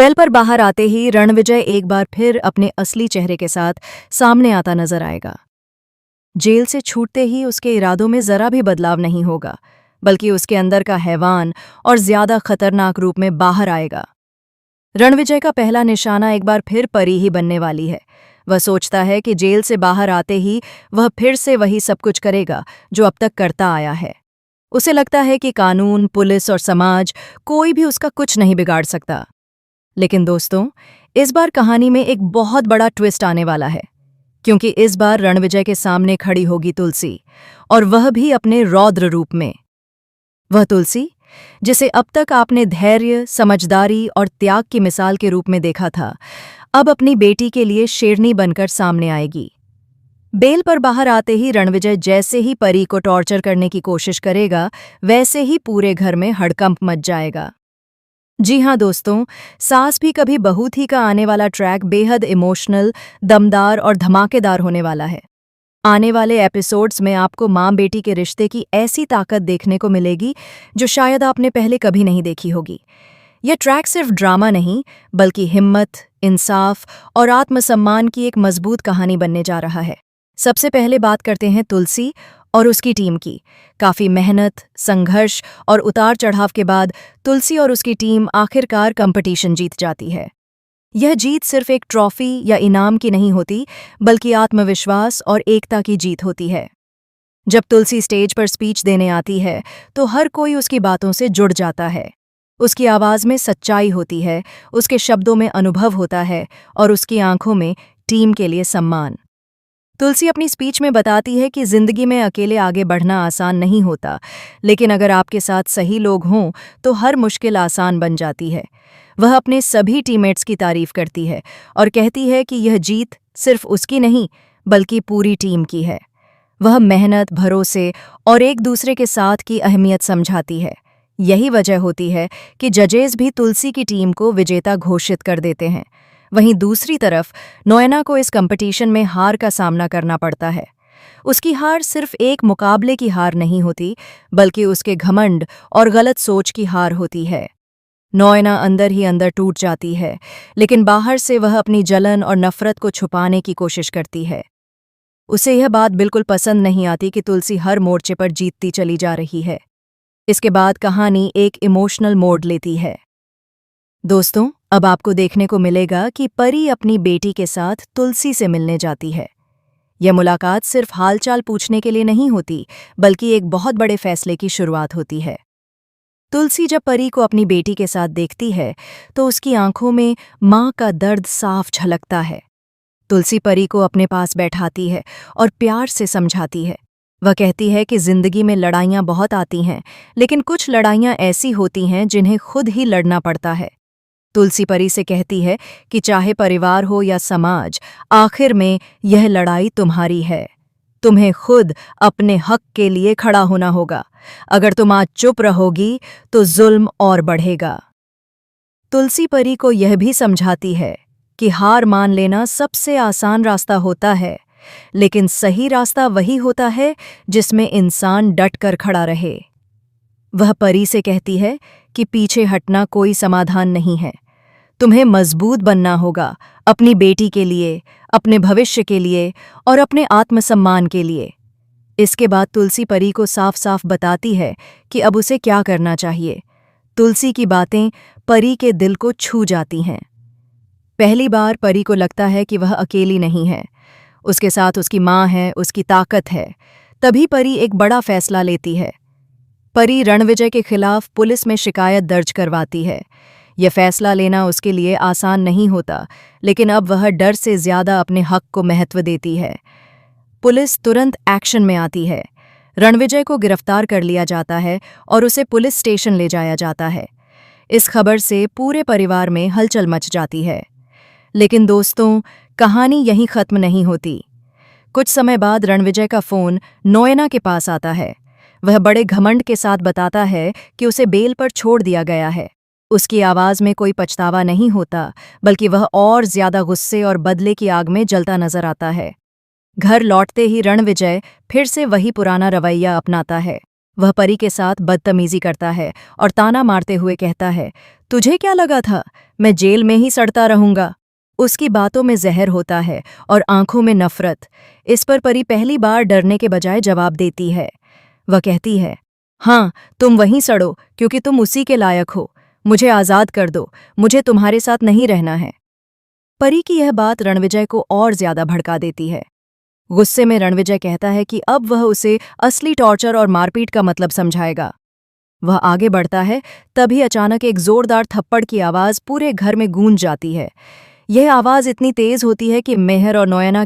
Bell पर बाहर आते ही रणविजय एक बार फिर अपने असली चेहरे के साथ सामने आता नजर आएगा। जेल से छूटते ही उसके इरादों में जरा भी बदलाव नहीं होगा, बल्कि उसके अंदर का हैवान और ज्यादा खतरनाक रूप में बाहर आएगा। रणविजय का पहला निशाना एक बार फिर परी ही बनने वाली है। वह सोचता है कि जेल से बाहर आते ही वह फिर से वही सब कुछ करेगा जो अब तक करता आया है। उसे लगता है कि कानून, पुलिस और समाज कोई भी उसका कुछ नहीं बिगाड़ सकता। लेकिन दोस्तों, इस बार कहानी में एक बहुत बड़ा ट्विस्ट आने वाला है, क्योंकि इस बार रणविजय के सामने खड़ी होगी तुलसी, और वह भी अपने रौद्र रूप में। वह तुलसी जिसे अब तक आपने धैर्य, समझदारी और त्याग की मिसाल के रूप में देखा था, अब अपनी बेटी के लिए शेरनी बनकर सामने आएगी। बेल पर बाहर आते ही रणविजय जैसे ही परी को टॉर्चर करने की कोशिश करेगा, वैसे ही पूरे घर में हड़कंप मच जाएगा। जी हाँ दोस्तों, सास भी कभी बहू थी का आने वाला ट्रैक बेहद इमोशनल, दमदार और धमाकेदार होने वाला है। आने वाले एपिसोड्स में आपको माँ बेटी के रिश्ते की ऐसी ताकत देखने को मिलेगी जो शायद आपने पहले कभी नहीं देखी होगी। यह ट्रैक सिर्फ ड्रामा नहीं, बल्कि हिम्मत, इंसाफ और आत्मसम्मान की एक मजबूत कहानी बनने जा रहा है। सबसे पहले बात करते हैं तुलसी और उसकी टीम की। काफ़ी मेहनत, संघर्ष और उतार चढ़ाव के बाद तुलसी और उसकी टीम आखिरकार कंपटीशन जीत जाती है। यह जीत सिर्फ एक ट्रॉफी या इनाम की नहीं होती, बल्कि आत्मविश्वास और एकता की जीत होती है। जब तुलसी स्टेज पर स्पीच देने आती है, तो हर कोई उसकी बातों से जुड़ जाता है। उसकी आवाज़ में सच्चाई होती है, उसके शब्दों में अनुभव होता है और उसकी आंखों में टीम के लिए सम्मान। तुलसी अपनी स्पीच में बताती है कि जिंदगी में अकेले आगे बढ़ना आसान नहीं होता, लेकिन अगर आपके साथ सही लोग हों तो हर मुश्किल आसान बन जाती है। वह अपने सभी टीममेट्स की तारीफ करती है और कहती है कि यह जीत सिर्फ उसकी नहीं, बल्कि पूरी टीम की है। वह मेहनत, भरोसे और एक दूसरे के साथ की अहमियत समझाती है। यही वजह होती है कि जजेस भी तुलसी की टीम को विजेता घोषित कर देते हैं। वहीं दूसरी तरफ नोएना को इस कंपटीशन में हार का सामना करना पड़ता है। उसकी हार सिर्फ एक मुकाबले की हार नहीं होती, बल्कि उसके घमंड और गलत सोच की हार होती है। नोएना अंदर ही अंदर टूट जाती है, लेकिन बाहर से वह अपनी जलन और नफरत को छुपाने की कोशिश करती है। उसे यह बात बिल्कुल पसंद नहीं आती कि तुलसी हर मोर्चे पर जीतती चली जा रही है। इसके बाद कहानी एक इमोशनल मोड़ लेती है। दोस्तों, अब आपको देखने को मिलेगा कि परी अपनी बेटी के साथ तुलसी से मिलने जाती है। यह मुलाकात सिर्फ हालचाल पूछने के लिए नहीं होती, बल्कि एक बहुत बड़े फैसले की शुरुआत होती है। तुलसी जब परी को अपनी बेटी के साथ देखती है, तो उसकी आंखों में माँ का दर्द साफ झलकता है। तुलसी परी को अपने पास बैठाती है और प्यार से समझाती है। वह कहती है कि जिंदगी में लड़ाइयाँ बहुत आती हैं, लेकिन कुछ लड़ाइयाँ ऐसी होती हैं जिन्हें खुद ही लड़ना पड़ता है। तुलसी परी से कहती है कि चाहे परिवार हो या समाज, आखिर में यह लड़ाई तुम्हारी है। तुम्हें खुद अपने हक के लिए खड़ा होना होगा। अगर तुम आज चुप रहोगी तो जुल्म और बढ़ेगा। तुलसी परी को यह भी समझाती है कि हार मान लेना सबसे आसान रास्ता होता है, लेकिन सही रास्ता वही होता है जिसमें इंसान डट कर खड़ा रहे। वह परी से कहती है कि पीछे हटना कोई समाधान नहीं है। तुम्हें मजबूत बनना होगा, अपनी बेटी के लिए, अपने भविष्य के लिए और अपने आत्मसम्मान के लिए। इसके बाद तुलसी परी को साफ साफ बताती है कि अब उसे क्या करना चाहिए। तुलसी की बातें परी के दिल को छू जाती हैं। पहली बार परी को लगता है कि वह अकेली नहीं है। उसके साथ उसकी माँ है, उसकी ताकत है। तभी परी एक बड़ा फैसला लेती है। परी रणविजय के खिलाफ पुलिस में शिकायत दर्ज करवाती है। यह फैसला लेना उसके लिए आसान नहीं होता, लेकिन अब वह डर से ज्यादा अपने हक को महत्व देती है। पुलिस तुरंत एक्शन में आती है। रणविजय को गिरफ्तार कर लिया जाता है और उसे पुलिस स्टेशन ले जाया जाता है। इस खबर से पूरे परिवार में हलचल मच जाती है। लेकिन दोस्तों, कहानी यहीं खत्म नहीं होती। कुछ समय बाद रणविजय का फोन नोएना के पास आता है। वह बड़े घमंड के साथ बताता है कि उसे बेल पर छोड़ दिया गया है। उसकी आवाज़ में कोई पछतावा नहीं होता, बल्कि वह और ज्यादा गुस्से और बदले की आग में जलता नजर आता है। घर लौटते ही रणविजय फिर से वही पुराना रवैया अपनाता है। वह परी के साथ बदतमीजी करता है और ताना मारते हुए कहता है, तुझे क्या लगा था मैं जेल में ही सड़ता रहूंगा। उसकी बातों में जहर होता है और आंखों में नफरत। इस पर परी पहली बार डरने के बजाय जवाब देती है। वह कहती है, हाँ, तुम वहीं सड़ो क्योंकि तुम उसी के लायक हो। मुझे आज़ाद कर दो, मुझे तुम्हारे साथ नहीं रहना है। परी की यह बात रणविजय को और ज्यादा भड़का देती है। गुस्से में रणविजय कहता है कि अब वह उसे असली टॉर्चर और मारपीट का मतलब समझाएगा। वह आगे बढ़ता है, तभी अचानक एक जोरदार थप्पड़ की आवाज पूरे घर में गूंज जाती है। यह आवाज इतनी तेज होती है कि मेहर और नोयना